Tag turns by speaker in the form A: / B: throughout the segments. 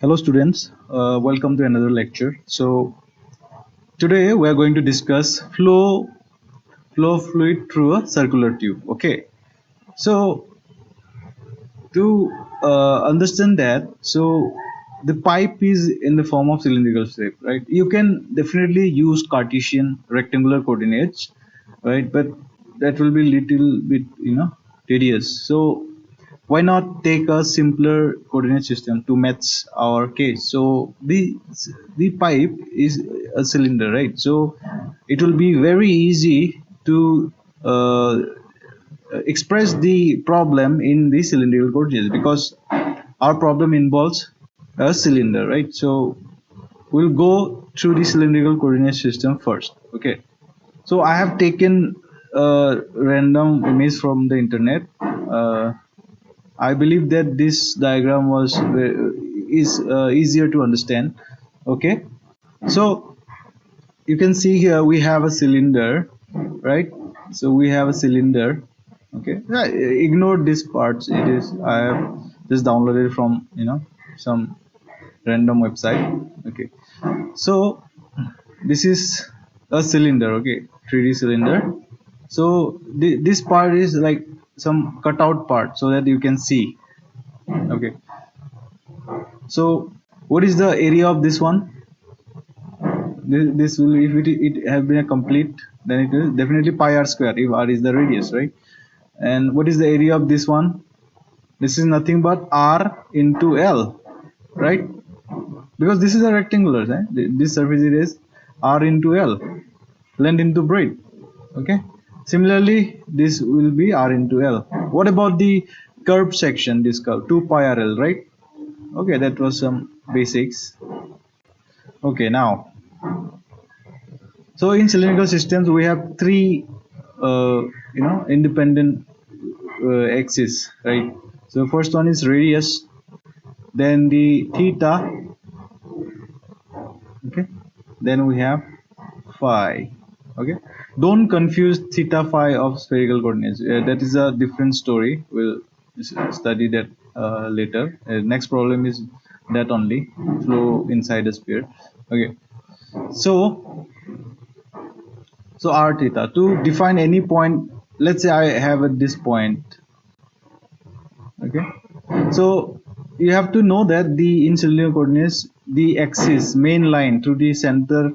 A: Hello students, welcome to another lecture. So today we are going to discuss flow fluid through a circular tube. Okay, so to understand that, so the pipe is in the form of cylindrical shape, right? You can definitely use Cartesian rectangular coordinates, right? But that will be little bit tedious. So why not take a simpler coordinate system to match our case? So the pipe is a cylinder, right? So it will be very easy to express the problem in the cylindrical coordinates because our problem involves a cylinder, right? So we'll go through the cylindrical coordinate system first. Okay, so I have taken a random image from the internet. I believe that this diagram is easier to understand. Okay, so you can see here we have a cylinder, right? So we have a cylinder. Okay, ignore this parts. It is I have just downloaded from some random website. Okay, so this is a cylinder. Okay, 3D cylinder. So this part is like some cutout part so that you can see. Okay, so what is the area of this one? This will, if it have been a complete, then it is definitely pi r square if r is the radius, right? And what is the area of this one? This is nothing but r into l, right? Because this is a rectangular, right? This surface area is r into l, length into breadth. Okay, similarly this will be r into l. What about the curved section? This curve 2 pi r l, right? Okay, that was some basics. Okay, now, so in cylindrical systems, we have three, independent axes, right? So first one is radius, then the theta, okay, then we have phi, okay. Don't confuse theta phi of spherical coordinates. That is a different story. We'll study that later. Next problem is that only flow inside a sphere. Okay, so r theta, to define any point, let's say I have at this point. Okay, so you have to know that the in cylindrical coordinates, the axis main line through the center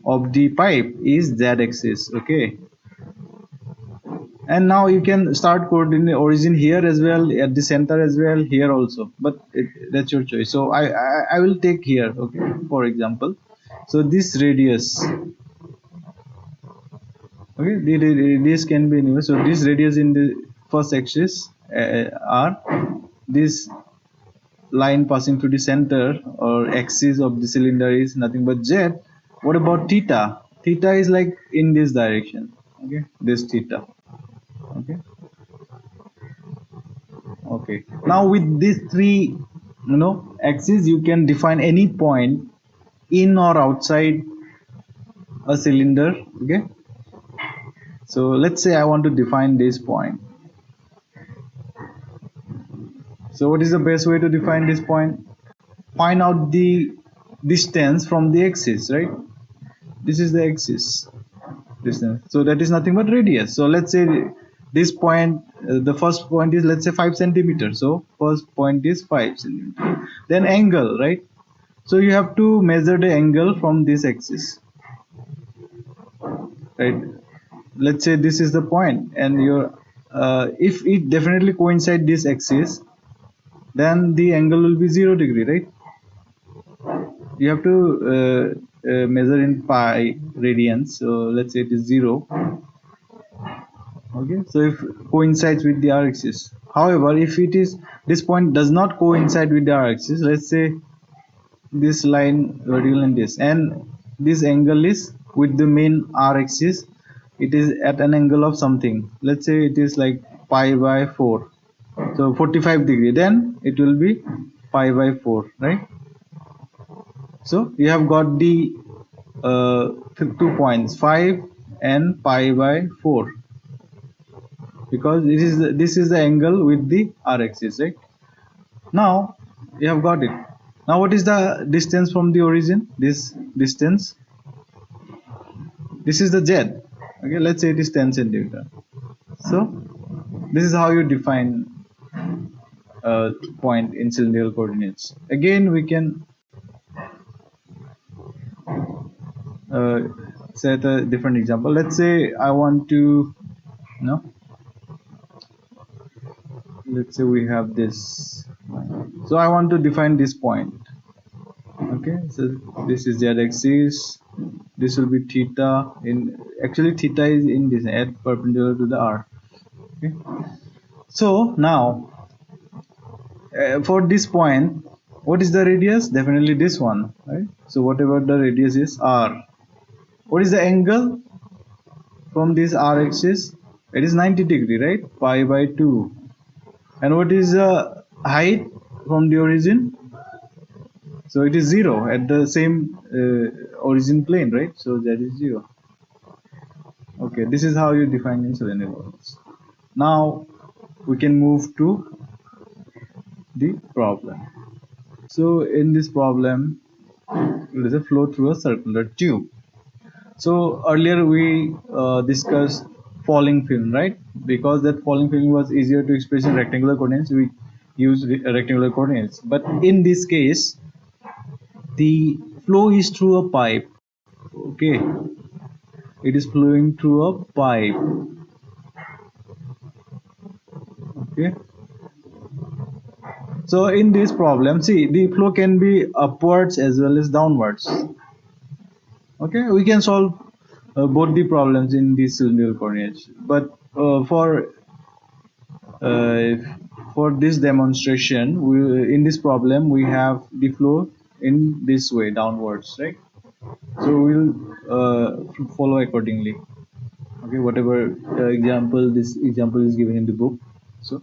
A: of the pipe is z axis. Okay, and now you can start coordinate origin here as well, at the center as well, here also, but that's your choice. So I will take here, okay, for example. So this radius, okay, the radius can be anywhere. So this radius in the first axis, r, this line passing through the center or axis of the cylinder is nothing but z. What about theta? Theta is like in this direction. Okay, this theta. Okay, okay, now with these three axes, you can define any point in or outside a cylinder. Okay, so let's say I want to define this point. So what is the best way to define this point? Find out the distance from the axis, right? This is the axis distance. So that is nothing but radius. So let's say this point, the first point is, let's say, 5 centimeters. So first point is 5 centimeters. Then angle, right? So you have to measure the angle from this axis, right? Let's say this is the point, and your if it definitely coincide this axis, then the angle will be 0 degree, right? You have to measure in pi radians. So let's say it is 0. Okay, so if coincides with the r-axis. However, if it is, this point does not coincide with the r-axis, let's say this line vertical and this angle is with the main r-axis, it is at an angle of something, let's say it is like pi by 4, so 45 degree, then it will be pi by 4, right? So you have got the 2 points, 5 and pi by 4, because this is the angle with the r-axis, right? Now You have got it. Now what is the distance from the origin? This distance, this is the z. Okay, let's say it is 10 centimeter. So this is how you define a point in cylindrical coordinates. Again, we can set a different example. Let's say I want to, let's say we have this. So I want to define this point. Okay, so this is z axis. This will be theta. Actually theta is in this at perpendicular to the r. Okay, so now for this point, what is the radius? Definitely this one, right? So whatever the radius is, r. What is the angle from this r axis? It is 90 degree, right? Pi by 2. And what is the height from the origin? So it is 0 at the same origin plane, right? So that is 0. Okay, this is how you define in cylindrical coordinates. Now we can move to the problem. So in this problem, there is a flow through a circular tube. So earlier we discussed falling film, right? Because that falling film was easier to express in rectangular coordinates, we use rectangular coordinates. But in this case, the flow is through a pipe. Okay, it is flowing through a pipe. Okay, so in this problem, see, the flow can be upwards as well as downwards. Okay, we can solve both the problems in these cylindrical coordinates, but uh, for this demonstration, in this problem we have the flow in this way, downwards, right? So we'll follow accordingly. Okay, whatever example, this example is given in the book. So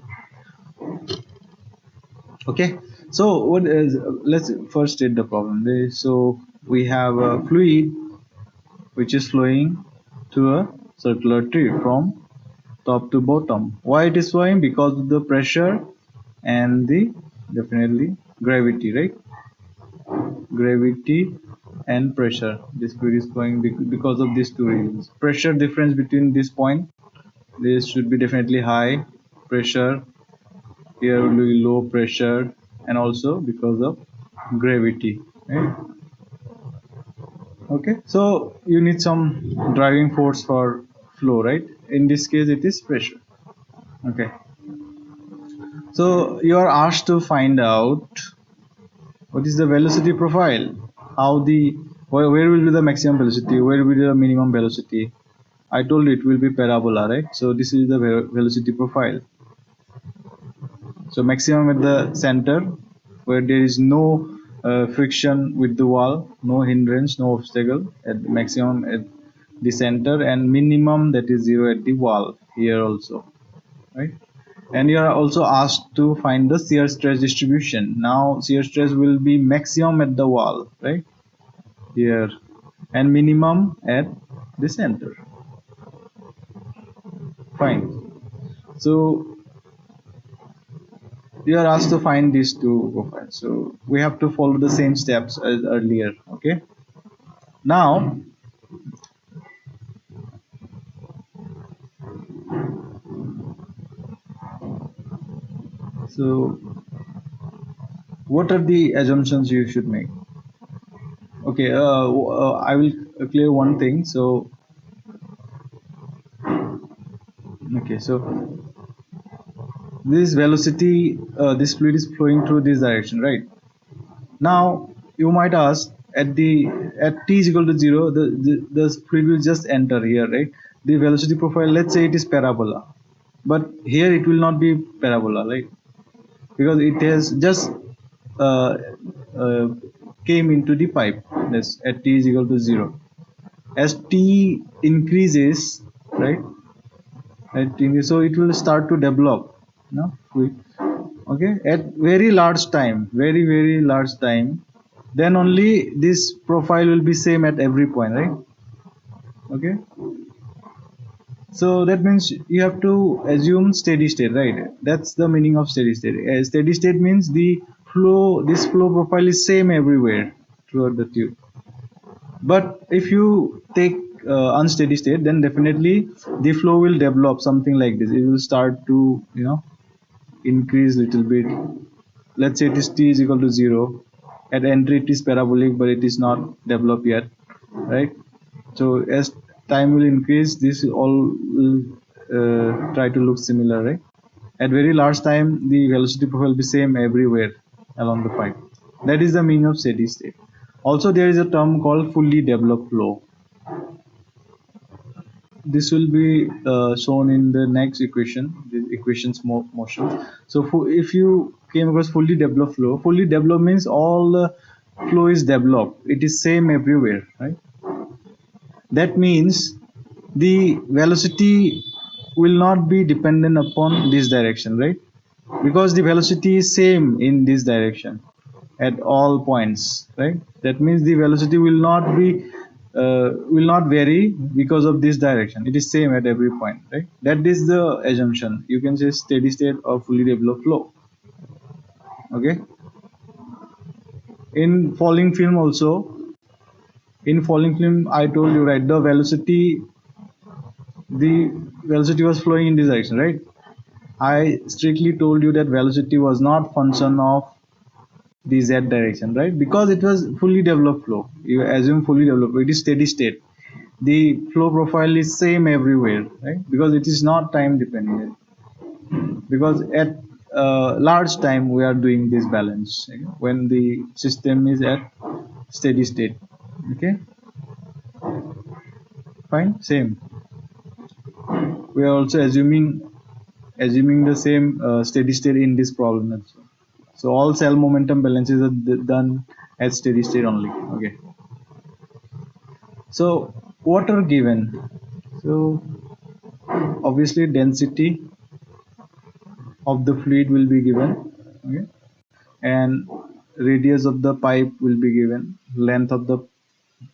A: okay, so what is, let's first state the problem. So we have a fluid which is flowing through a circular tube from top to bottom. Why it is flowing? Because of the pressure and the definitely gravity, right? Gravity and pressure. This fluid is flowing because of these two reasons. Pressure difference between this point, this should be definitely high pressure, here will be low pressure, and also because of gravity, right? Okay, so you need some driving force for flow, right? In this case it is pressure. Okay, so you are asked to find out what is the velocity profile, how the where will be the maximum velocity, where will be the minimum velocity. I told you it will be parabola, right? So this is the velocity profile. So maximum at the center where there is no friction with the wall, no hindrance, no obstacle, at the maximum at the center, and minimum, that is 0 at the wall here also, right? And you are also asked to find the shear stress distribution. Now shear stress will be maximum at the wall, right, here, and minimum at the center. Fine. So you are asked to find these two profiles, so we have to follow the same steps as earlier. Okay, now so what are the assumptions you should make? Okay, I will clear one thing. So okay, so this velocity, this fluid is flowing through this direction, right? Now you might ask, at t is equal to 0, the fluid will just enter here, right? The velocity profile, let's say it is parabola, but here it will not be parabola, right? Because it has just uh, uh, came into the pipe. This at t is equal to 0. As t increases, right? So it will start to develop. No, okay, at very large time, very large time, then only this profile will be same at every point, right? Okay, so that means you have to assume steady state, right? That's the meaning of steady state. Steady state means the this flow profile is same everywhere throughout the tube. But if you take unsteady state, then definitely the flow will develop something like this. It will start to increase little bit. Let's say it is t is equal to 0. At entry it is parabolic, but it is not developed yet, right? So as time will increase, this all will try to look similar, right? At very large time, the velocity profile will be same everywhere along the pipe. That is the meaning of steady state. Also, there is a term called fully developed flow. This will be shown in the next equation, the equations motion. So if you came across fully developed means all the flow is developed. It is same everywhere, right? That means the velocity will not be dependent upon this direction, right? Because the velocity is same in this direction at all points, right? That means the velocity will not vary because of this direction. It is same at every point, right? That is the assumption. You can say steady state or fully developed flow. Okay. In falling film also, in falling film, I told you, right, the velocity was flowing in this direction, right? I strictly told you that velocity was not function of the z direction, right? Because it was fully developed flow. You assume fully developed, it is steady state. The flow profile is same everywhere, right? Because it is not time dependent. Because at large time we are doing this balance, okay? When the system is at steady state. Okay, fine, same. We are also assuming the same steady state in this problem also. So all cell momentum balances are done at steady state only. Okay. So what are given? So obviously density of the fluid will be given. Okay. And radius of the pipe will be given. Length of the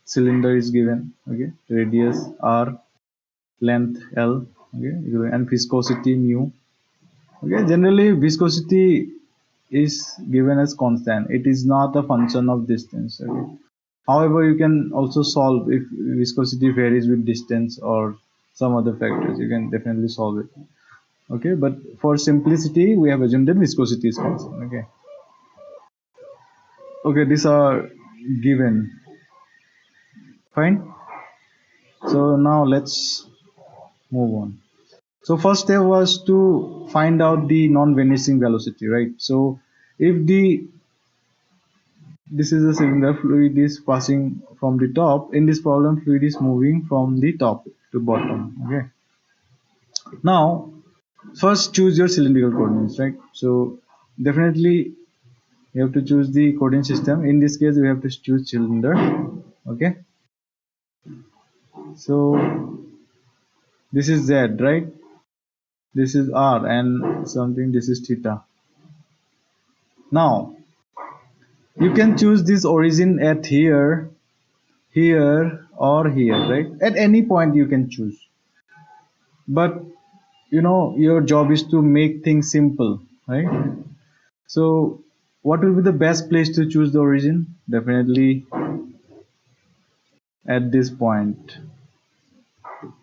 A: cylinder is given. Okay. Radius r, length l. Okay. And viscosity mu. Okay. Generally viscosity is given as constant. It is not a function of distance. Okay. However, you can also solve if viscosity varies with distance or some other factors. You can definitely solve it. Okay, but for simplicity, we have assumed that viscosity is constant. Okay. Okay, these are given. Fine. So now let's move on. So first step was to find out the non-vanishing velocity, right? So if this is a cylinder, fluid is passing from the top. In this problem, fluid is moving from the top to bottom. Okay. Now, first choose your cylindrical coordinates, right? So definitely you have to choose the coordinate system. In this case, we have to choose cylinder. Okay. So this is Z, right? This is R and something. This is theta. Now you can choose this origin at here, here, or here, right? At any point you can choose. But your job is to make things simple, right? So what will be the best place to choose the origin? Definitely at this point.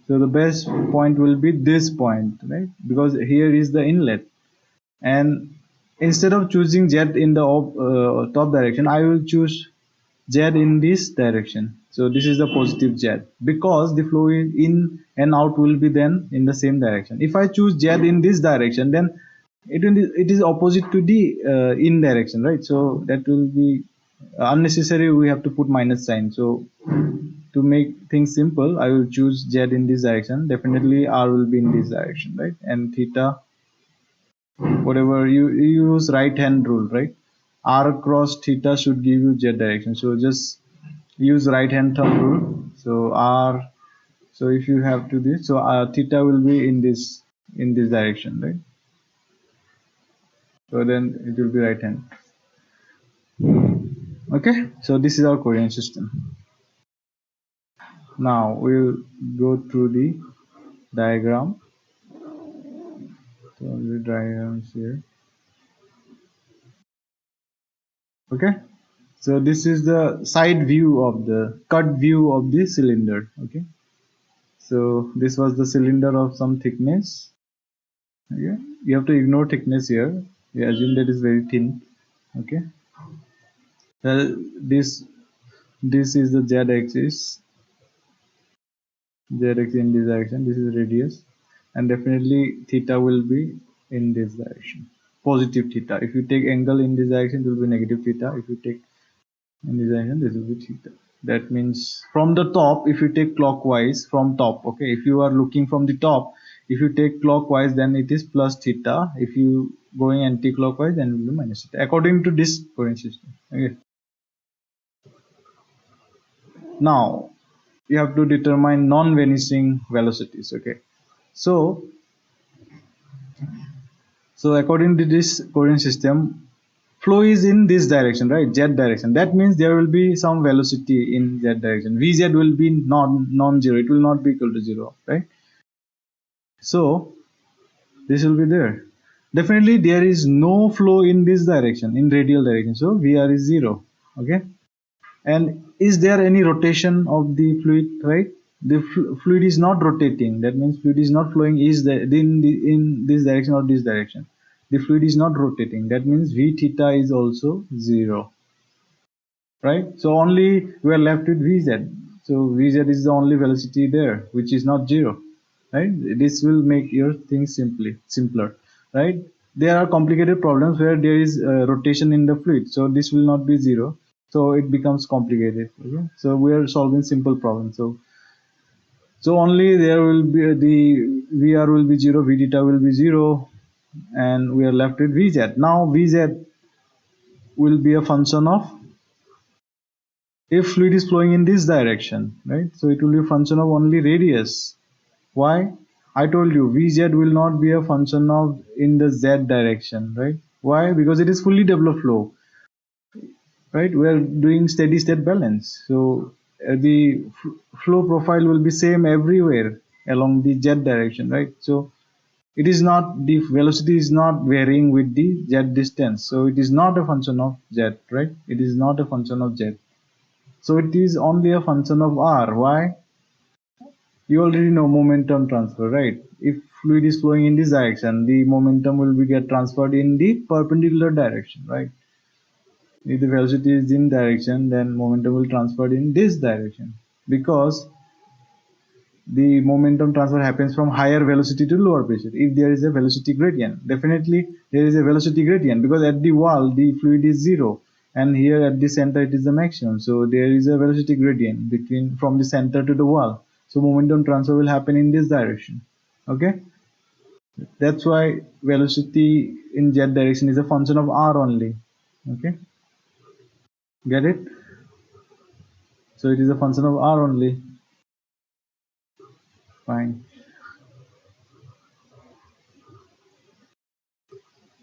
A: So the best point will be this point, right? Because here is the inlet. And instead of choosing z in the top direction, I will choose z in this direction. So this is the positive z, because the flow in and out will be then in the same direction. If I choose z in this direction, then it is opposite to the in direction, right? So that will be unnecessary. We have to put minus sign. So to make things simple, I will choose z in this direction. Definitely r will be in this direction, right? And theta, whatever you use right hand rule, right? R cross theta should give you z direction. So just use right hand thumb rule. So r, so if you have to this, so theta will be in this direction, right? So then it will be right hand. Okay, so this is our coordinate system. Now we'll go through the diagram. So the diagrams here. Okay, so this is the side view of the cut view of the cylinder. Okay, so this was the cylinder of some thickness. Okay, you have to ignore thickness here. We assume that is very thin. Okay, this is the z-axis, z-axis in this direction. This is radius, and definitely theta will be in this direction, positive theta. If you take angle in this direction, it will be negative theta. If you take in this direction, this will be theta. That means from the top, if you take clockwise from top, okay, if you are looking from the top, if you take clockwise, then it is plus theta. If you going anti-clockwise, then it will be minus theta, according to this coordinate system. Okay, now you have to determine non-vanishing velocities. Okay, so according to this coordinate system, flow is in this direction, right? Z direction. That means there will be some velocity in Z direction. Vz will be non-zero. It will not be equal to zero, right? So this will be there. Definitely there is no flow in this direction, in radial direction. So Vr is zero. Okay. And is there any rotation of the fluid, right? The fluid is not rotating. That means fluid is not flowing in this direction or this direction. The fluid is not rotating. That means V theta is also zero, right? So only we are left with Vz. So Vz is the only velocity there, which is not zero, right? This will make your things simpler, right? There are complicated problems where there is rotation in the fluid, so this will not be zero. So it becomes complicated. Okay? So we are solving simple problems. So only there will be the Vr will be zero, V theta will be zero, and we are left with Vz. Now Vz will be a function of, if fluid is flowing in this direction, right? So it will be a function of only radius. Why? I told you Vz will not be a function of in the z direction, right? Why? Because it is fully developed flow, right? We are doing steady state balance. So the flow profile will be same everywhere along the z direction, right? So it is not, the velocity is not varying with the z distance. So it is not a function of z, right? It is not a function of z. So it is only a function of r. Why? You already know momentum transfer, right? If fluid is flowing in this direction, the momentum will be get transferred in the perpendicular direction, right? If the velocity is in direction, then momentum will transfer in this direction, because the momentum transfer happens from higher velocity to lower pressure. If there is a velocity gradient, definitely there is a velocity gradient, because at the wall the fluid is zero, and here at the center it is the maximum. So there is a velocity gradient between from the center to the wall. So momentum transfer will happen in this direction. Okay, that's why velocity in z direction is a function of r only. Okay, get it? So it is a function of r only. Fine.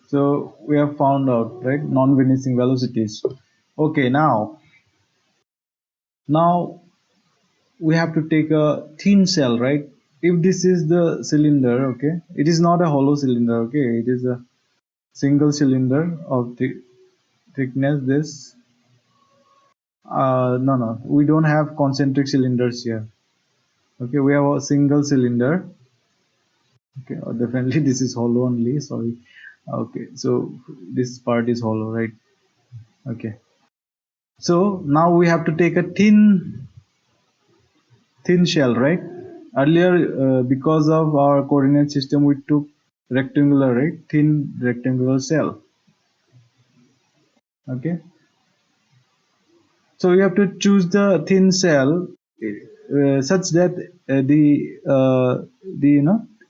A: So we have found out, right, non-vanishing velocities. Okay, now we have to take a thin shell, right? If this is the cylinder, okay, it is not a hollow cylinder, okay, it is a single cylinder of the thickness this. No, we don't have concentric cylinders here. Okay, we have a single cylinder. Okay, definitely this is hollow only. Sorry. Okay, so this part is hollow, right? Okay. So now we have to take a thin shell, right? Earlier, because of our coordinate system, we took rectangular, right? Thin rectangular shell. Okay. So we have to choose the thin shell such that the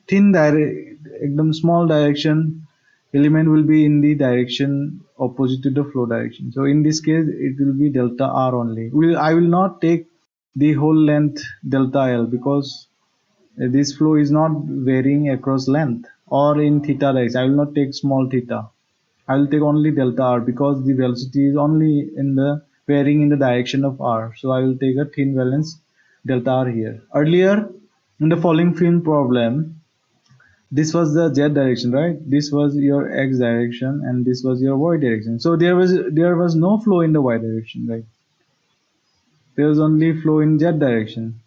A: thin ekdam small direction element will be in the direction opposite to the flow direction. So in this case, it will be delta r only. I will not take the whole length delta l, because this flow is not varying across length or in theta direction. I will not take small theta. I will take only delta r, because the velocity is only in the varying in the direction of r. So I will take a thin valence delta r here. Earlier in the falling film problem, this was the z direction, right? This was your x direction and this was your y direction. So there was no flow in the y direction, right? There was only flow in z direction.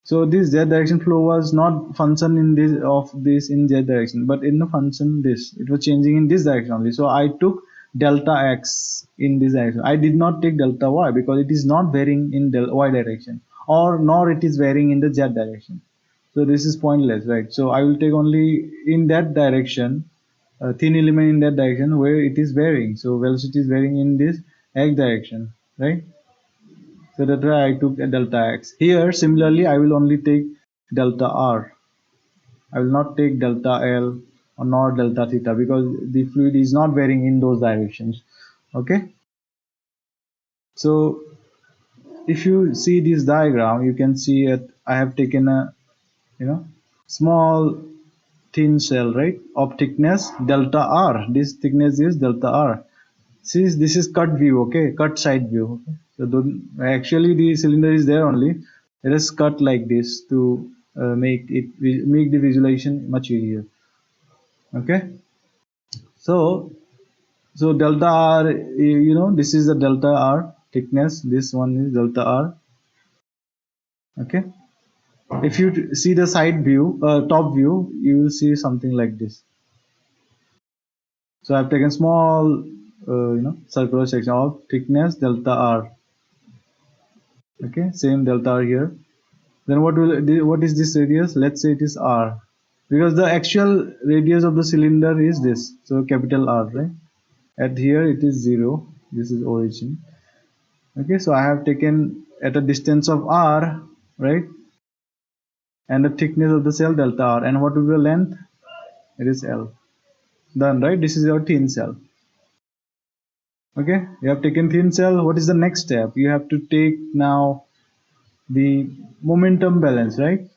A: So this z direction flow was not function in this in z direction, but in the function this, it was changing in this direction only. So I took delta x in this direction. I did not take delta y because it is not varying in the y direction, or nor it is varying in the z direction. So this is pointless, right? So I will take only in that direction, a thin element in that direction where it is varying. So velocity is varying in this x direction, right? So that's why I took a delta x. Here, similarly, I will only take delta r. I will not take delta L or nor delta theta because the fluid is not varying in those directions. Okay. So if you see this diagram, you can see that I have taken a small thin shell, right, of thickness delta r. This thickness is delta r. See, this is cut view, okay, cut side view. Okay? So actually the cylinder is there only. Let us cut like this to make the visualization much easier. Okay. So delta r, this is the delta r thickness. This one is delta r. Okay. If you see the side view, top view, you will see something like this. So I've taken small, circular section of thickness delta r. Okay, same delta r here. Then what is this radius? Let's say it is r, because the actual radius of the cylinder is this. So capital R, right? At here it is 0. This is origin. Okay, so I have taken at a distance of r, right? And the thickness of the cell delta r. And what will be the length? It is L. Done, right? This is your thin cell. Okay, you have taken thin cell. What is the next step? You have to take now the momentum balance, right?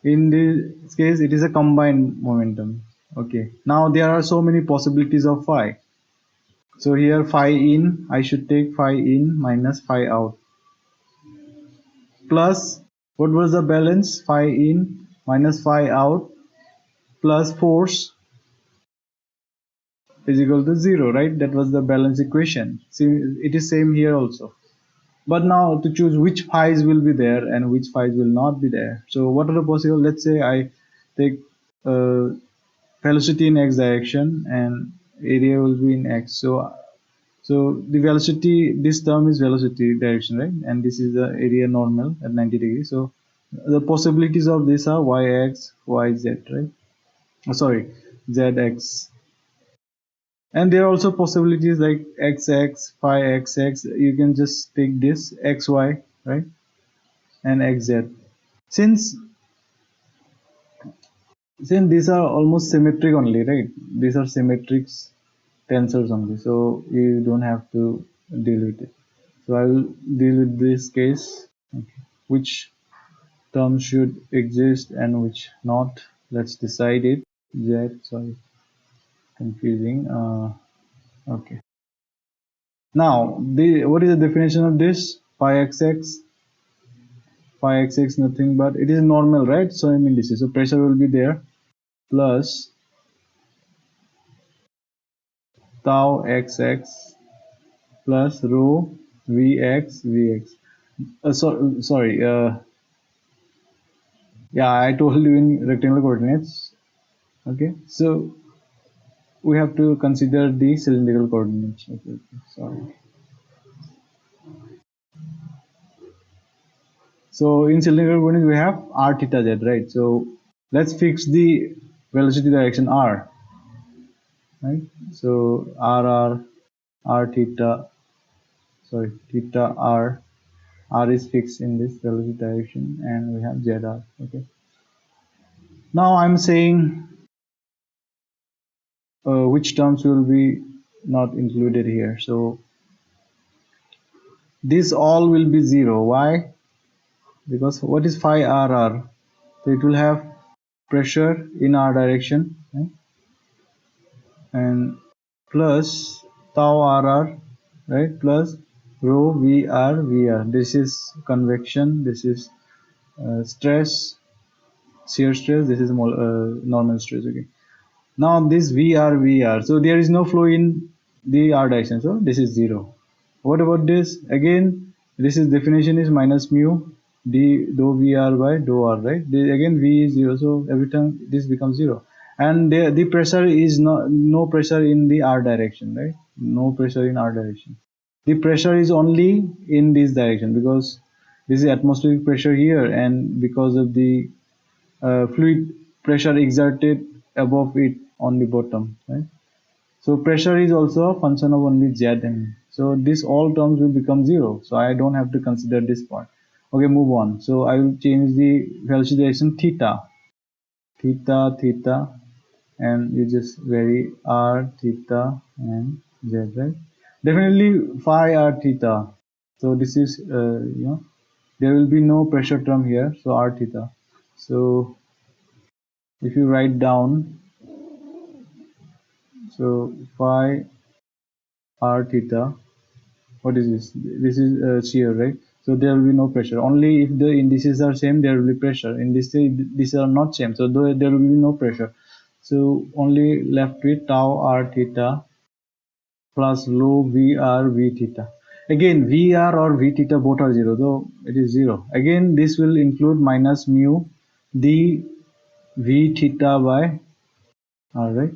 A: In this case, it is a combined momentum. Okay, now there are so many possibilities of phi. So here phi in, I should take phi in minus phi out, plus what was the balance? Phi in minus phi out plus force is equal to 0, right? That was the balance equation. See, it is same here also. But now to choose which phi's will be there and which phi's will not be there. So what are the possible? Let's say I take velocity in x direction and area will be in x. So the velocity, this term is velocity direction, right? And this is the area normal at 90 degrees. So the possibilities of this are yx, yz, right? Oh, sorry, zx. And there are also possibilities like xx, phi xx. You can just take this xy, right? And xz. Since these are almost symmetric only, right? These are symmetric tensors only, so you don't have to deal with it. So I will deal with this case. Okay. Which term should exist and which not? Let's decide it. Sorry, confusing. Okay. Now, what is the definition of this? Phi xx. Phi xx nothing but it is normal, right? So I mean this is so pressure will be there plus tau xx plus rho vx. Sorry. Yeah, I told you in rectangular coordinates. Okay, so we have to consider the cylindrical coordinates. Okay, sorry. So in cylindrical coordinates we have r theta z, right? So let's fix the velocity direction r, right? So r theta, sorry, theta r is fixed in this velocity direction, and we have zr. Okay. Now I'm saying which terms will be not included here. So this all will be 0. Why? Because what is phi rr? So it will have pressure in r direction, right? And plus tau rr, right? Plus rho vr. This is convection. This is stress. shear stress, this is normal stress. Okay, now this VR, so there is no flow in the r direction, so this is 0. What about this? Again, this is definition is minus mu d dou VR by dou r, right? Again v is 0, so every time this becomes 0. And the pressure is no pressure in the r direction, right? No pressure in r direction. The pressure is only in this direction, because this is atmospheric pressure here, and because of the fluid pressure exerted above it on the bottom, right? So pressure is also a function of only Zm. So this all terms will become 0. So I don't have to consider this part. Okay, move on. So I will change the velocity direction theta, and you just vary r, theta, and z, right? Definitely phi r theta. So this is, there will be no pressure term here. So r theta. So if you write down, so phi r theta, what is this? This is shear, right? So there will be no pressure. Only if the indices are same, there will be pressure. Indices are not same, so there will be no pressure. So only left with tau r theta plus rho v theta. Again, vr or v theta both are 0, though it is 0. Again, this will include minus mu d v theta by r, right?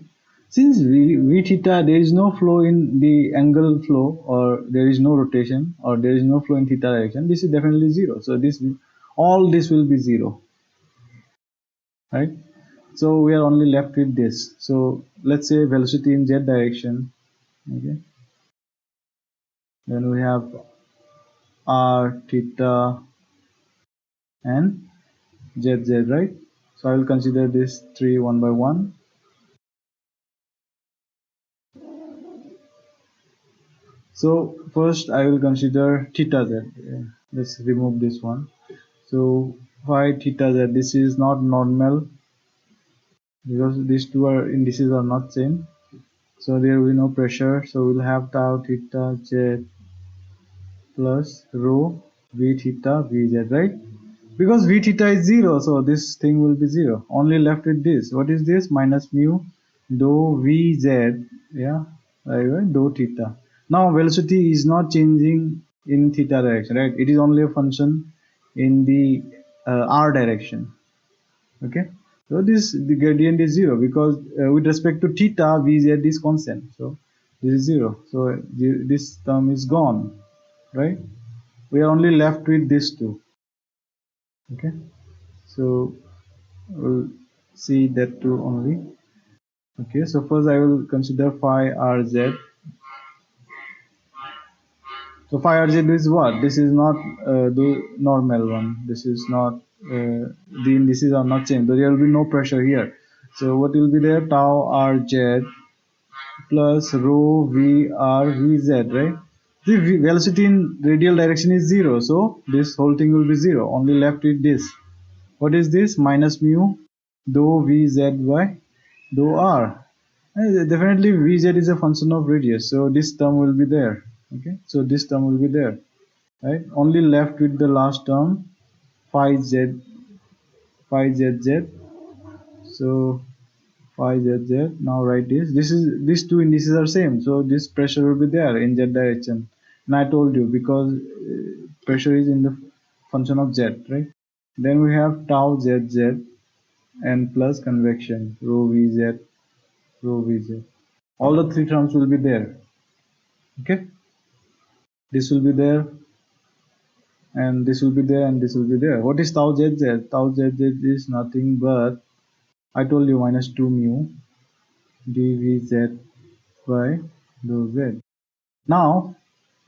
A: Since v theta, there is no flow in the angle flow, or there is no rotation, or there is no flow in theta direction, this is definitely 0. So all this will be 0, right? So we are only left with this. So let's say velocity in z direction. Okay, then we have r theta and z, right? So I will consider this 3 one by one. So first I will consider theta z. Let's remove this one. So phi theta z, this is not normal, because these two are indices are not same. So there will be no pressure. So we'll have tau theta z plus rho v theta vz, right? Because v theta is 0, so this thing will be 0. Only left with this. What is this? Minus mu dou vz, yeah, right, dou theta. Now velocity is not changing in theta direction, right? It is only a function in the r direction. Okay, so the gradient is 0, because with respect to theta vz is constant, so this is 0. So this term is gone, right? We are only left with this two. Okay, so we'll see that two only. Okay, so first I will consider phi rz. So phi rz is what? This is not the normal one. This is not, the indices are not changed. There will be no pressure here. So what will be there? Tau rz plus rho vz, right? The velocity in radial direction is 0. So this whole thing will be 0. Only left with this. What is this? Minus mu dou vz by dou r. Definitely vz is a function of radius, so this term will be there. Okay, so this term will be there, right? Only left with the last term, phi zz. So phi zz, now write this is, these two indices are same, so this pressure will be there in z direction. And I told you, because pressure is in the function of z, right? Then we have tau zz and plus convection rho vz. All the three terms will be there. Okay, this will be there, and this will be there, and this will be there. What is tau zz? Tau zz is nothing but, I told you, minus 2 mu dvz by dou z. Now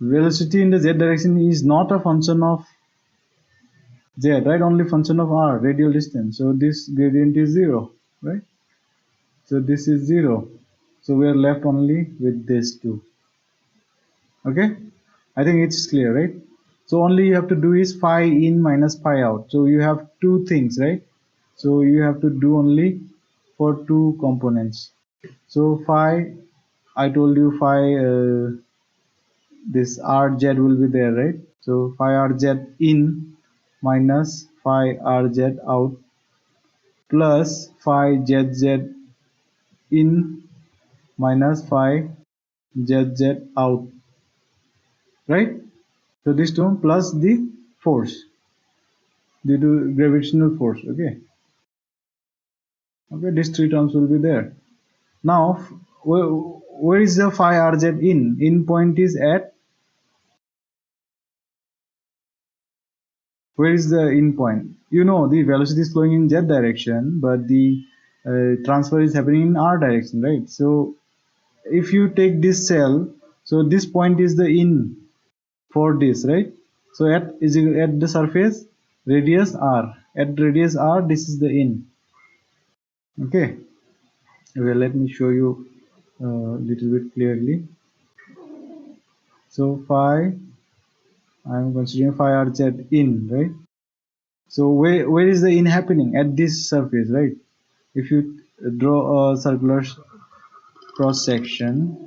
A: velocity in the z direction is not a function of z, right? Only function of r, radial distance. So this gradient is 0, right? So this is 0. So we are left only with this two. Okay, I think it's clear, right? So only you have to do is phi in minus phi out. So you have two things, right? So you have to do only for two components. So phi, I told you phi, this rz will be there, right? So phi rz in minus phi rz out. plus phi zz in minus phi zz out, right? So this term plus the force due to gravitational force. Okay, these three terms will be there. Now where is the phi rz in point is at, where is the in point? You know the velocity is flowing in z direction, but the transfer is happening in r direction, right? So if you take this cell, so this point is the in for this, right? So at the surface radius r, at radius r, this is the in. Okay, well, let me show you a little bit clearly. So phi, I am considering phi rz in, right? So where is the in happening? At this surface, right? If you draw a circular cross section,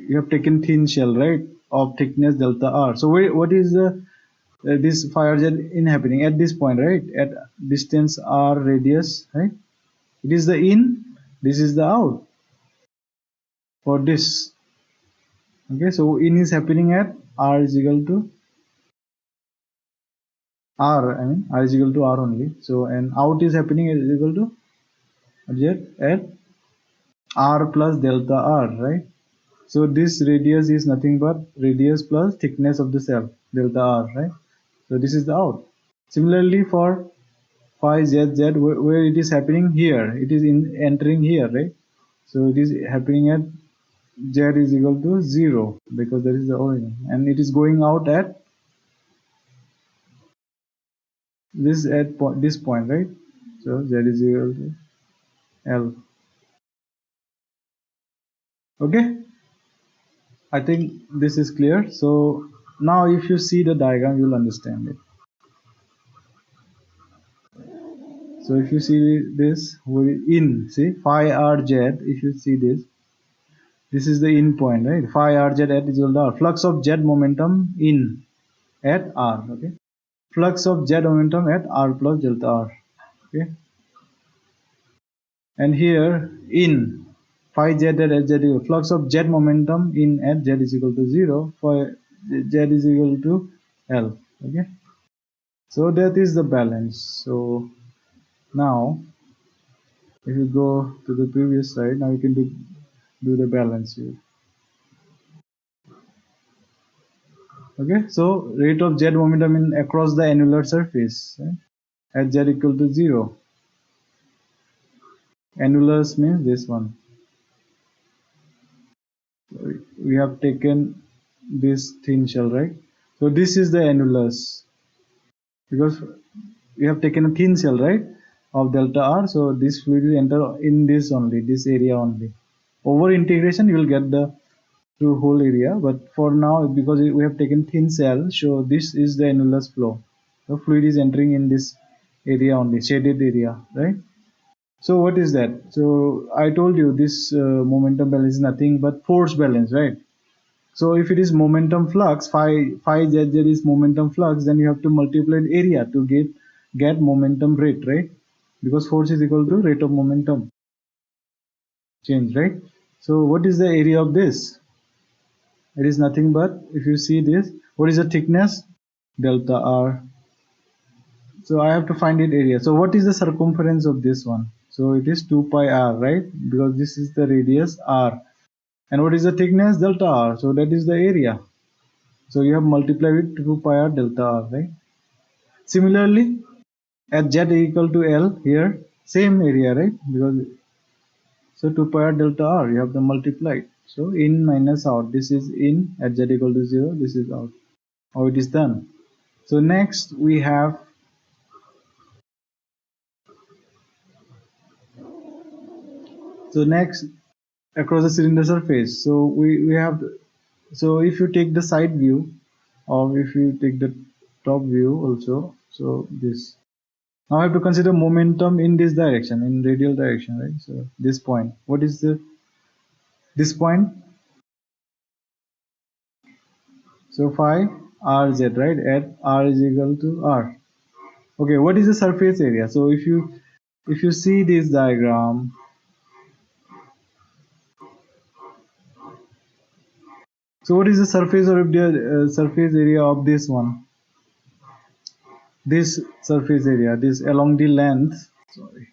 A: you have taken thin shell, right, of thickness delta r. So what is the this phi rz in happening at this point, right? At distance r, radius, right? It is the in, this is the out for this. Okay, so in is happening at r is equal to r, I mean r is equal to r only. So and out is happening is equal to z at r plus delta r, right? So this radius is nothing but radius plus thickness of the cell delta r, right? So this is the out. Similarly for phi zz, where it is happening here, it is in entering here, right? So it is happening at z is equal to 0 because that is the origin, and it is going out at this point, right? So z is equal to l. Okay, I think this is clear. So now if you see the diagram, you'll understand it. So if you see this, we in, see phi rz, if you see this is the in point, right? Phi rz at is equal to r, flux of z momentum in at r. Okay, flux of z momentum at r plus delta r. Okay, and here in phi z at z equal flux of z momentum in at z is equal to 0 for z is equal to l. Okay, so that is the balance. So now if you go to the previous slide, now you can do the balance here. Okay, so rate of z momentum in across the annular surface, right, at z equal to 0. Annulus means this one. We have taken this thin shell, right? So this is the annulus because we have taken a thin shell, right, of delta r. So this fluid will enter in this only, this area only. Over integration you will get the through whole area, but for now because we have taken thin cell, so this is the annulus flow. The fluid is entering in this area only, shaded area, right? So what is that? So I told you this momentum balance is nothing but force balance, right? So if it is momentum flux, phi zz is momentum flux, then you have to multiply the area to get momentum rate, right? Because force is equal to rate of momentum change, right? So what is the area of this? It is nothing but, if you see this, what is the thickness? Delta r. So I have to find it area. So what is the circumference of this one? So it is 2 pi r, right? Because this is the radius r. And what is the thickness? Delta r. So that is the area. So you have multiplied with 2 pi r delta r, right? Similarly, at z equal to l here, same area, right? Because so 2 pi r delta r, you have to multiply. So in minus out. This is in at z equal to 0. This is out. How it is done? So next we have next across the cylinder surface. So we have, so if you take the side view or if you take the top view also, so this, now I have to consider momentum in this direction, in radial direction, right? So this point, what is the this point? So phi rz, right, at r is equal to r. Okay, what is the surface area? So if you see this diagram, so what is the surface or the surface area of this one? This surface area, this along the length, sorry,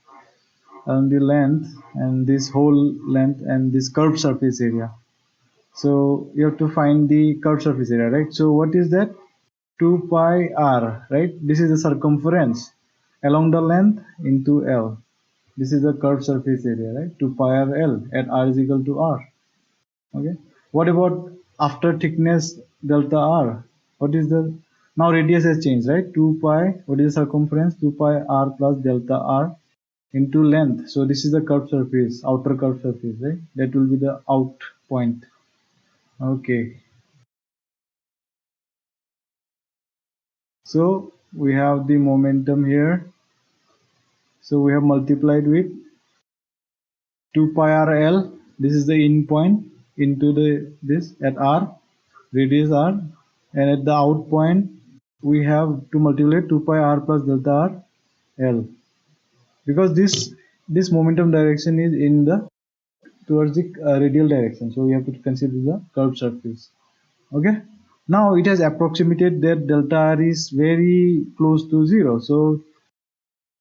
A: along the length and this whole length and this curved surface area. So you have to find the curved surface area, right? So what is that? 2 pi r, right? This is the circumference along the length into L. This is the curved surface area, right? 2 pi r L at r is equal to r. Okay. What about after thickness delta r? What is the now radius has changed, right? 2 pi. What is the circumference? 2 pi r plus delta r into length. So this is the curved surface, outer curved surface, right? That will be the out point. Okay. So we have the momentum here. So we have multiplied with 2 pi r L. This is the in point into the this at r, radius r, and at the out point we have to multiply 2 pi r plus delta r L, because this momentum direction is in the towards the radial direction. So we have to consider the curved surface. Okay. Now it has approximated that delta r is very close to 0. So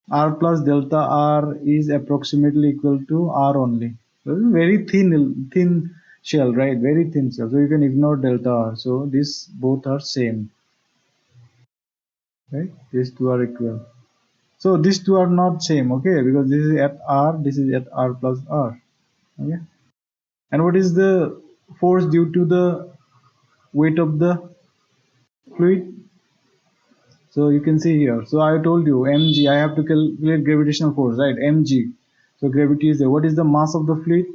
A: r plus delta r is approximately equal to r only. So it's very thin shell, right? Very thin shell. So you can ignore delta r. So these both are same, right? These two are equal. So these two are not same, okay? Because this is at r, this is at r plus r. Okay. And what is the force due to the weight of the fluid? So you can see here. So I told you mg. I have to calculate gravitational force, right? Mg. So gravity is there. What is the mass of the fluid?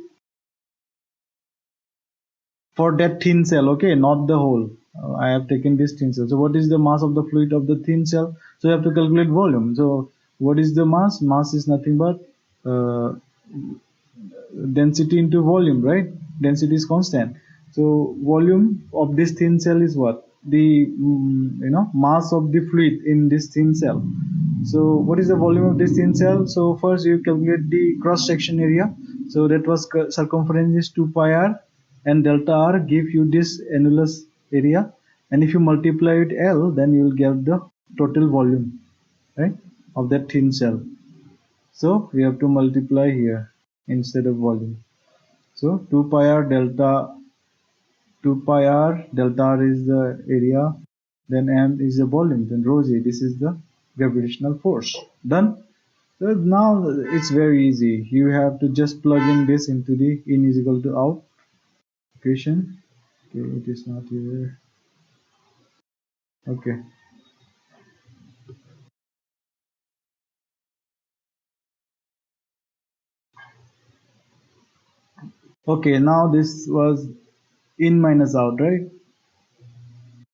A: For that thin cell, okay, not the whole. I have taken this thin cell. So what is the mass of the fluid of the thin cell? So you have to calculate volume. So what is the mass? Mass is nothing but uh, density into volume, right? Density is constant. So volume of this thin cell is what? The mass of the fluid in this thin cell. So what is the volume of this thin cell? So first you calculate the cross section area. So that was circumference is 2 pi r, and delta r give you this annulus area, and if you multiply it L, then you will get the total volume, right, of that thin cell. So we have to multiply here instead of volume. So 2 pi r delta 2 pi r delta r is the area, then m is the volume, then rho g, this is the gravitational force. Done. So now it's very easy. You have to just plug in this into the in is equal to out equation. Okay, it is not here. Okay. Okay, now this was in minus out, right?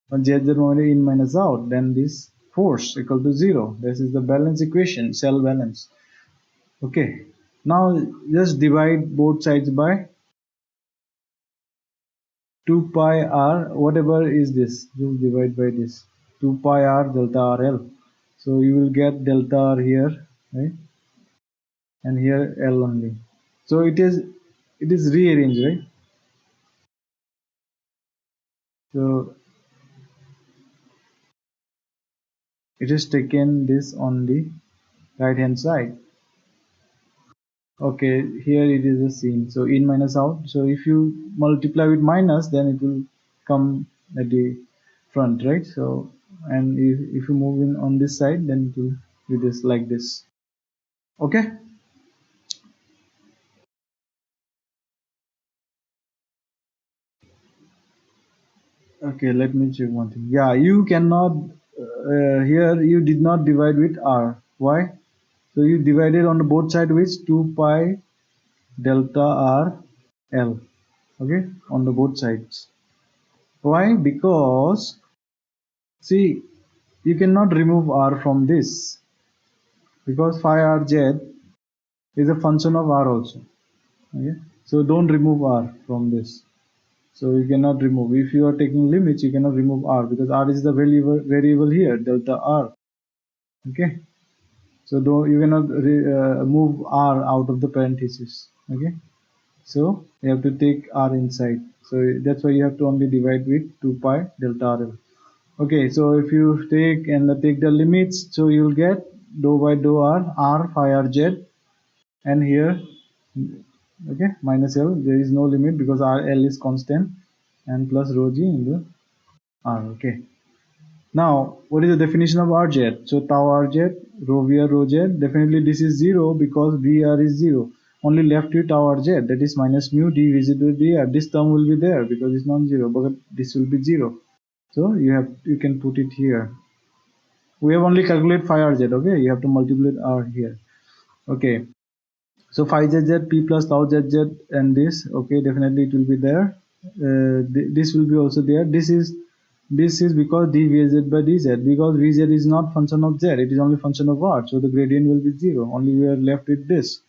A: When z moment in minus out, then this force equal to 0. This is the balance equation, cell balance. Okay. Now just divide both sides by 2 pi r, whatever is this, just divide by this 2 pi r delta r L. So you will get delta r here, right? And here L only. So it is rearranged, right? So it is taken this on the right hand side. Okay, here it is a scene. So in minus out. So if you multiply with minus, then it will come at the front, right? So and if you move in on this side, then it will be this like this. Okay. Okay, let me check one thing. Yeah, you cannot here you did not divide with r. Why? So you divided on the both side with 2 pi delta r L. Okay, on the both sides. Why? Because see, you cannot remove r from this, because phi r z is a function of r also. Okay, so don't remove r from this. So you cannot remove. If you are taking limits, you cannot remove r, because r is the variable here, delta r. Okay, so don't, you cannot move r out of the parenthesis. Okay, so you have to take r inside. So that's why you have to only divide with 2 pi delta rl. Okay, so if you take the limits, so you'll get dou by dou r phi r z, and here, okay, minus l, there is no limit because r l is constant, and plus rho g in the r. Okay, now what is the definition of rz? So tau rz, rho vr rho z, definitely this is 0 because vr is 0. Only left with tau rz, that is minus mu dvz to dr. This term will be there because it's non-zero, but this will be 0. So you can put it here. We have only calculate phi rz. Okay, you have to multiply r here. Okay, so phi zz p plus tau zz, and this, okay, definitely it will be there. This will be also there. This is because dvz by dz, because vz is not function of z, it is only function of r, so the gradient will be 0. Only we are left with this.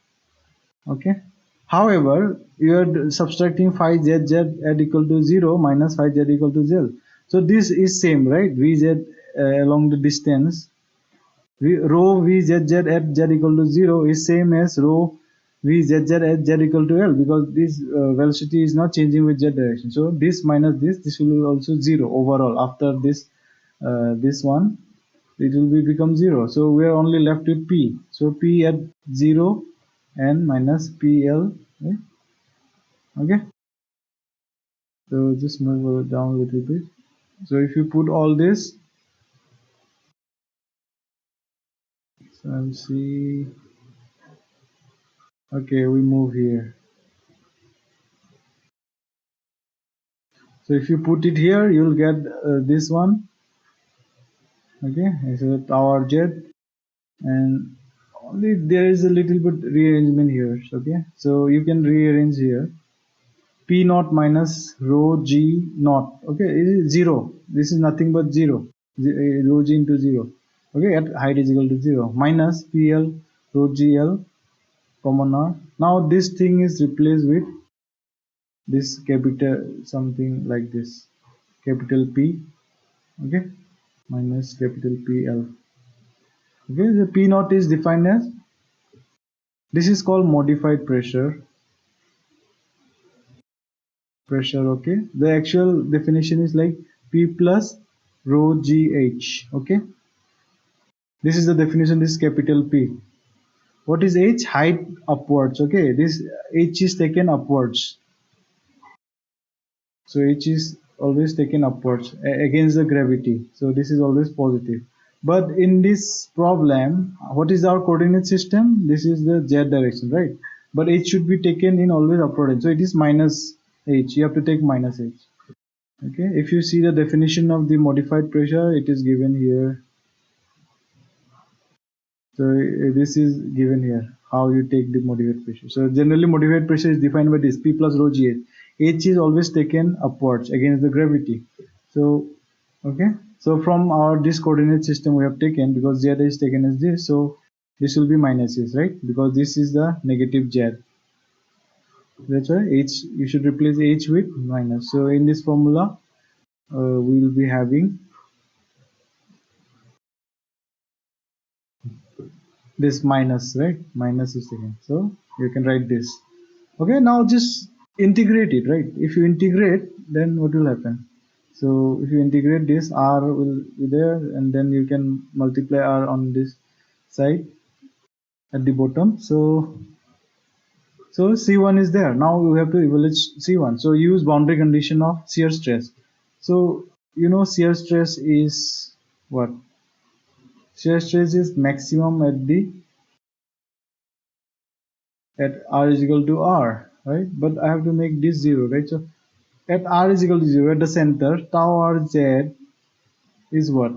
A: Okay, however, you are subtracting phi zz at equal to 0 minus phi z equal to 0. So this is same, right? Vz along the distance, rho vzz at z equal to 0 is same as rho vzz at z equal to l, because this velocity is not changing with z direction. So this minus this will be also 0 overall. After this one, it will be become 0. So we are only left with p. So p at 0 and minus pl. Okay, so just move down a little bit. So if you put all this, so I'll see. Okay, we move here. So if you put it here, you'll get this one. Okay, it's a tower jet, and only there is a little bit rearrangement here. Okay, so you can rearrange here. P naught minus rho g naught. Okay, it is 0. This is nothing but 0. Rho g into 0. Okay, at height is equal to 0 minus pl rho gl common r. Now this thing is replaced with this capital something like this, capital P. Okay, minus capital PL. Okay, the P naught is defined as, this is called modified pressure. Okay, the actual definition is like P plus rho gh. Okay, this is the definition. This is capital P. What is h? Height upwards. Okay, this h is taken upwards, so h is always taken upwards against the gravity, so this is always positive. But in this problem, what is our coordinate system? This is the z direction, right? But h should be taken in always upward, so it is minus h. You have to take minus h. Okay, if you see the definition of the modified pressure, it is given here. So this is given here, how you take the modified pressure. So generally modified pressure is defined by this P plus rho gh. H is always taken upwards against the gravity. So okay, so from our this coordinate system we have taken, because z is taken as this, so this will be minus s, right? Because this is the negative z. That's why h, you should replace h with minus. So in this formula, we will be having this minus, right? Minus is taken, so you can write this. Okay, now just integrate it, right? If you integrate, then what will happen? So if you integrate this, r will be there, and then you can multiply r on this side at the bottom. So c1 is there. Now we have to evaluate c1. So use boundary condition of shear stress. So you know shear stress is what? Shear stress is maximum at r is equal to r, right? But I have to make this 0, right? So at r is equal to 0, at the center, tau rz is what?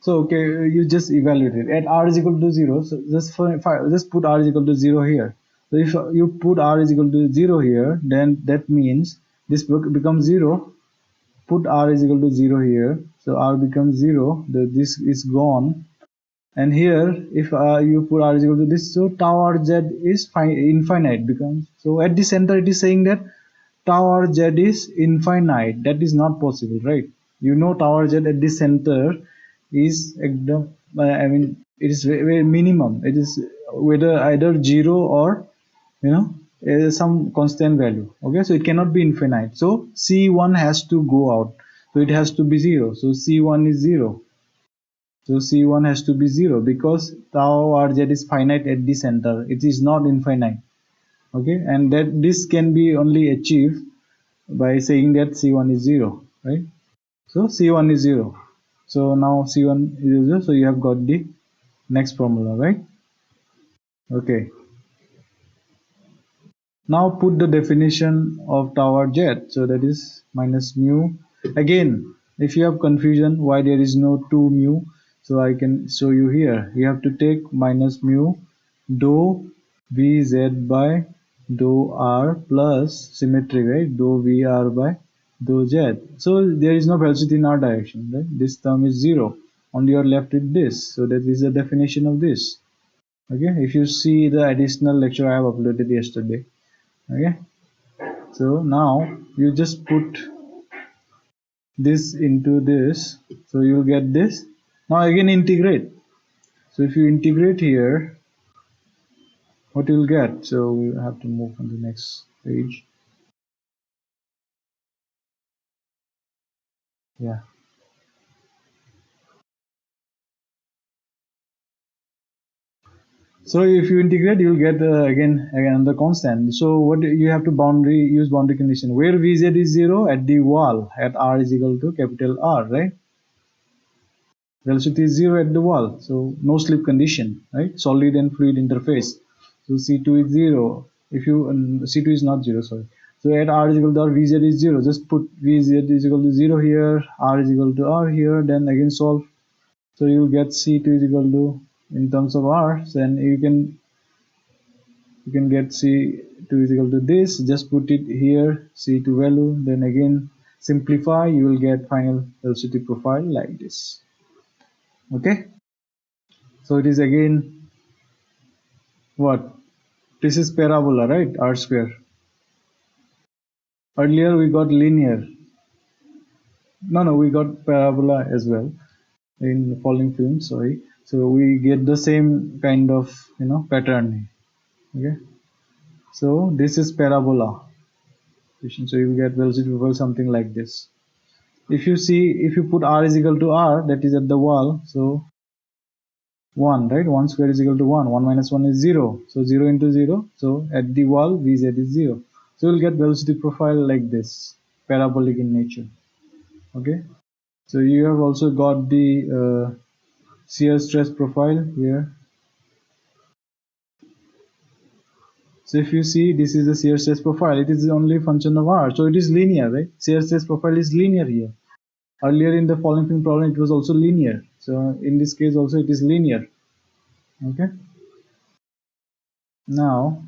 A: So okay, you just evaluate it at r is equal to 0. So just put r is equal to 0 here. So if you put r is equal to 0 here, then that means this becomes 0. Put r is equal to 0 here, so r becomes 0. This is gone. And here, if you put r is equal to this, so tau rz is infinite becomes. So at the center, it is saying that tau rz is infinite. That is not possible, right? you know tower z at the center is I mean it is very, very minimum. It is whether either 0 or you know some constant value. Okay, so it cannot be infinite. So c1 has to go out. So it has to be 0. So c1 is 0. So c1 has to be 0 because tau rz is finite at the center. It is not infinite. Okay, and that this can be only achieved by saying that c1 is 0, right? So c1 is 0. So now c1 is 0. So you have got the next formula, right? Okay. Now put the definition of tower z. So that is minus mu. Again, if you have confusion why there is no 2 mu, so I can show you here. You have to take minus mu dou vz by dou r plus symmetry, right? Dou vr by dou z. So there is no velocity in our direction, right? This term is 0. On your left is this. So that is the definition of this. Okay, if you see the additional lecture I have uploaded yesterday. Okay, so now you just put this into this, so you'll get this. Now again integrate. So if you integrate here, what you'll get, so we have to move on the next page. Yeah, so if you integrate, you'll get again the constant. So what you have to use boundary condition where vz is 0 at the wall at r is equal to capital R, right? Velocity is 0 at the wall, so no slip condition, right? Solid and fluid interface. So c2 is 0. If you c2 is not 0, sorry. So at r is equal to r, vz is 0. Just put vz is equal to 0 here, r is equal to r here, then again solve. So you get c2 is equal to, in terms of r, then you can get c2 is equal to this. Just put it here, c2 value, then again simplify. You will get final velocity profile like this. Okay. So it is again what? This is parabola, right? R square. Earlier we got linear. No, we got parabola as well in falling film. Sorry. So we get the same kind of pattern. Okay. So this is parabola. So you get velocity profile something like this. If you put r is equal to r, that is at the wall. So 1, right? 1 square is equal to 1. 1 minus 1 is 0. So 0 into 0. So at the wall, Vz is 0. So you'll get velocity profile like this, parabolic in nature. Okay. So you have also got the shear stress profile here. So if you see, this is the shear stress profile. It is only a function of r. So it is linear, right? Shear stress profile is linear here. Earlier in the falling film problem, it was also linear. So in this case also it is linear. Okay. Now,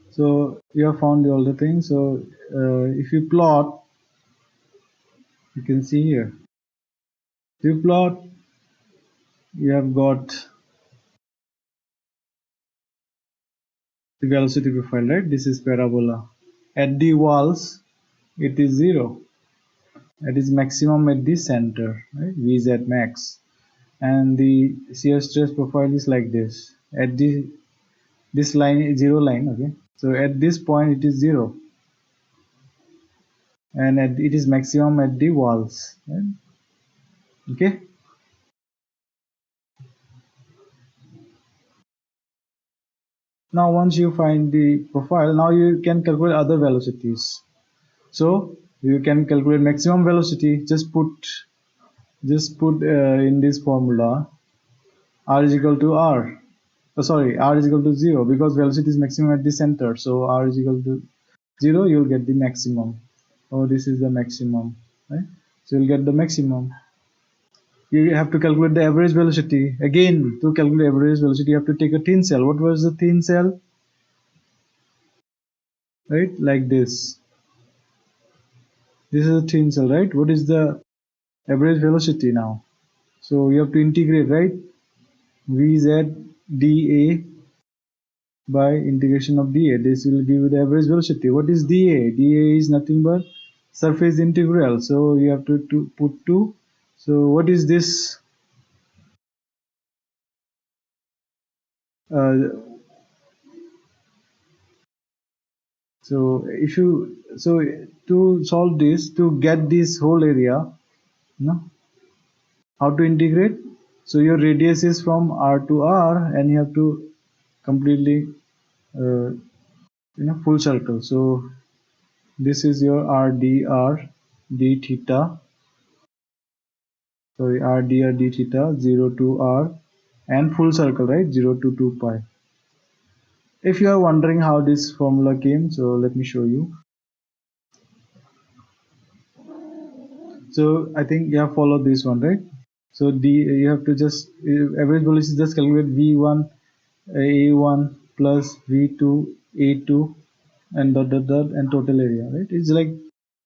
A: so you have found all the things. So if you plot, you can see here. If you plot, you have got the velocity profile, right? This is parabola. At the walls, it is 0. It is maximum at the center, right? Vz max. And the shear stress profile is like this. At this line, 0 line, okay? So at this point, it is 0. And it is maximum at the walls, right? Okay. Now once you find the profile, now you can calculate other velocities. So you can calculate maximum velocity. Just put in this formula r is equal to r. R is equal to 0 because velocity is maximum at the center. So r is equal to 0. You'll get the maximum. Oh, this is the maximum, right? So you'll get the maximum. You have to calculate the average velocity. Again, to calculate average velocity, you have to take a thin cell. What was the thin cell? Right, like this. This is a thin cell, right? What is the average velocity now? So you have to integrate, right? Vz dA by integration of dA. This will give you the average velocity. What is dA? dA is nothing but surface integral, so you have to put 2. So what is this? uh, so if you so to solve this, to get this whole area, how to integrate? So your radius is from r to r, and you have to completely uh, full circle. So this is your r dr d theta, sorry, r dr d theta, 0 to r, and full circle, right? 0 to 2 pi. If you are wondering how this formula came, so let me show you. So I think you have followed this one, right? So you have to just average velocity, just calculate v1 a1 plus v2 a2 and dot dot dot and total area, right? It's like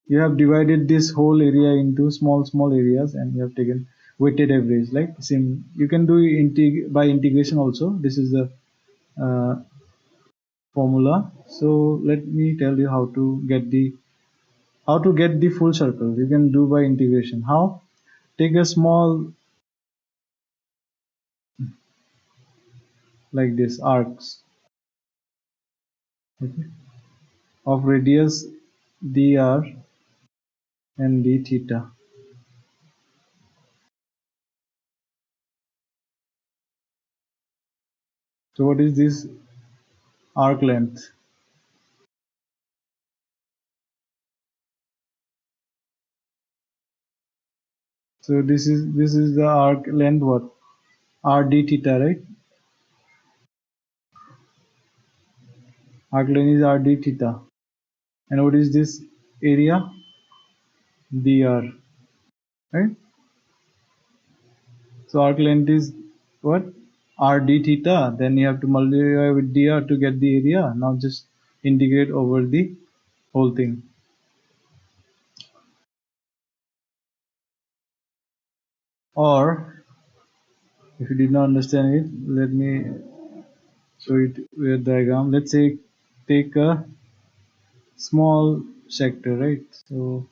A: you have divided this whole area into small areas, and you have taken weighted average, like same. You can do by integration also. This is the uh, formula. So let me tell you how to get the full circle. You can do by integration. How? Take a small, like this, arcs, okay, of radius dr and d theta. So what is this arc length? So this is the arc length, what? R d theta, right? Arc length is r d theta. And what is this area? Dr, right? So arc length is what? R d theta. Then you have to multiply with dr to get the area. Now just integrate over the whole thing. Or if you did not understand it, let me show it with a diagram. Let's say take a small sector, right? So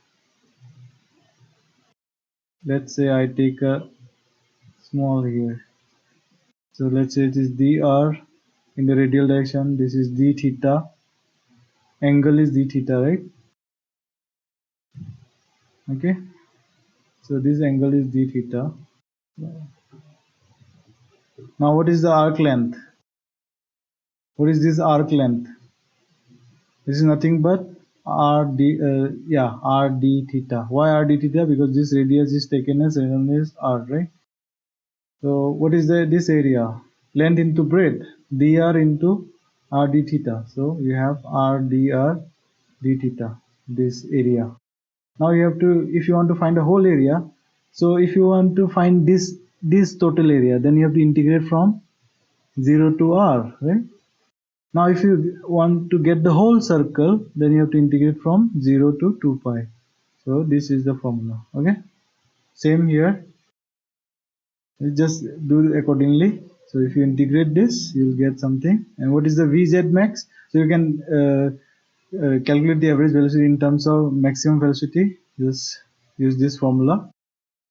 A: let's say I take a small here. So let's say it is dr in the radial direction. This is d theta. Angle is d theta, right? Okay. So this angle is d theta. Now what is the arc length? What is this arc length? This is nothing but r d theta. Why r d theta? Because this radius is taken as r, right? So what is this area? Length into breadth, dr into r d theta. So you have r dr d theta, this area. Now you have to, if you want to find a whole area, so if you want to find this total area, then you have to integrate from 0 to r, right? Now if you want to get the whole circle, then you have to integrate from 0 to 2 pi. So this is the formula. Okay, same here. You just do accordingly. So if you integrate this, you'll get something. And what is the Vz max? So you can calculate the average velocity in terms of maximum velocity. Just use this formula.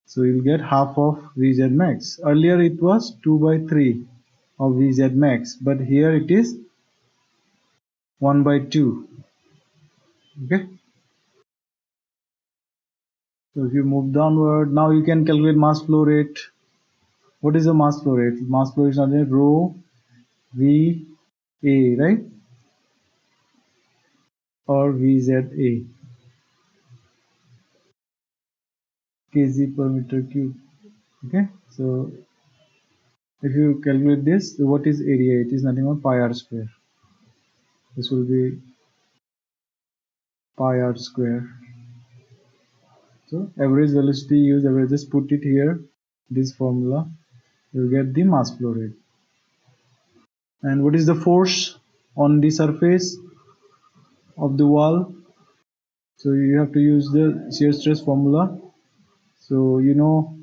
A: So you'll get half of Vz max. Earlier it was 2 by 3 of Vz max, but here it is 1 by 2. Okay. So if you move downward, now you can calculate mass flow rate. What is the mass flow rate? Mass flow is nothing rho V A, right? Or VZA, kg per meter cube. Okay. So if you calculate this, so what is area? It is nothing but pi r square. This will be pi r square. So average velocity, use average, just put it here, this formula, you'll get the mass flow rate. And what is the force on the surface of the wall? So you have to use the shear stress formula. So you know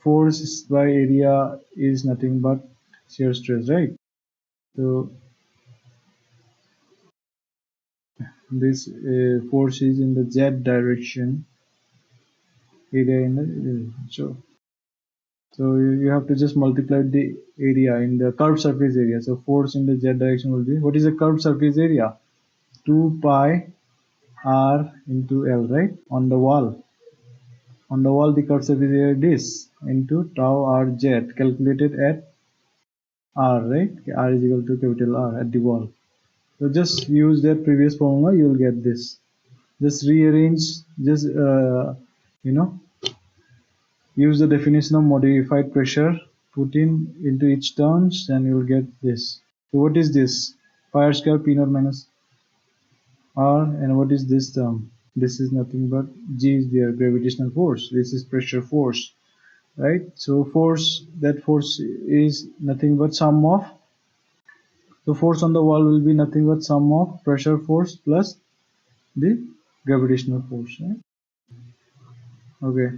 A: force by area is nothing but shear stress, right? So This force is in the z direction, area in the so you have to just multiply the area in the curved surface area. So force in the z direction will be, what is the curved surface area? 2 pi r into L, right? On the wall. On the wall, the curved surface area is into tau r z calculated at r, right? R is equal to capital R at the wall. So just use that previous formula, you will get this. Just rearrange, just you know, use the definition of modified pressure, put in into each terms, and you will get this. So what is this? Pi r square P naught minus R, and what is this term? This is nothing but G is their gravitational force. This is pressure force, right? So force, that force is nothing but sum of, the force on the wall will be nothing but sum of pressure force plus the gravitational force, right? Okay.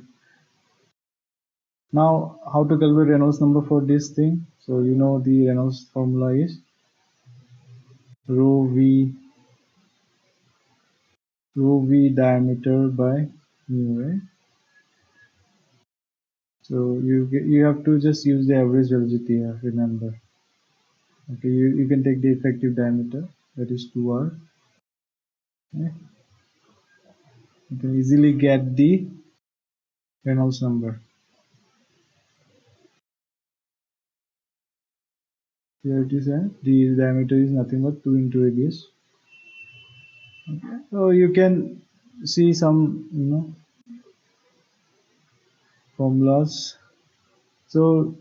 A: Now, how to calculate Reynolds number for this thing? So you know the Reynolds formula is rho v diameter by mu, right? So you have to just use the average velocity here. Remember, okay? You can take the effective diameter, that is 2r. Okay? You can easily get the Reynolds number. Here it is, the diameter is nothing but 2 into radius. Okay. So you can see some formulas. So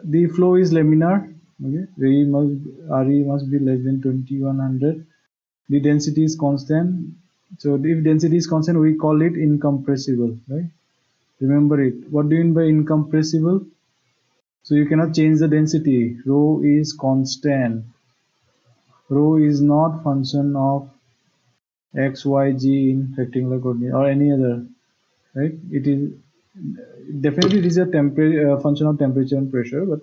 A: the flow is laminar. Okay, Re must be less than 2100. The density is constant. So if density is constant, we call it incompressible, right? Remember it. What do you mean by incompressible? So you cannot change the density. Rho is constant. Rho is not function of x, y, g in rectangular coordinate or any other, right? It is definitely, it is a function of temperature and pressure, but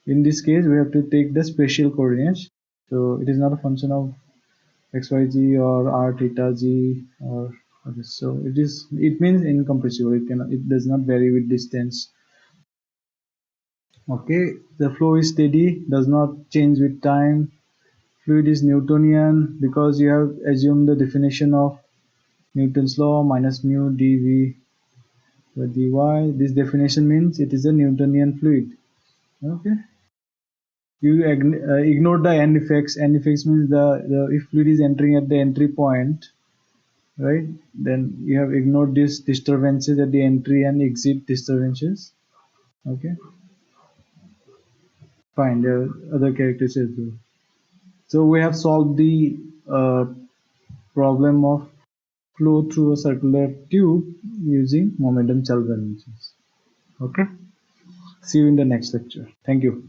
A: in this case we have to take the spatial coordinates. So it is not a function of xyz or r theta g or this. So it means incompressible. It does not vary with distance. Okay, the flow is steady, does not change with time. Fluid is Newtonian because you have assumed the definition of Newton's law minus mu dv by dy. This definition means it is a Newtonian fluid. Okay. You ignore the n effects. N effects means the if fluid is entering at the entry point, right? Then you have ignored these disturbances at the entry and exit disturbances. Okay. Fine. There are other characters as well. So we have solved the problem of flow through a circular tube using momentum cell balances. Okay. See you in the next lecture. Thank you.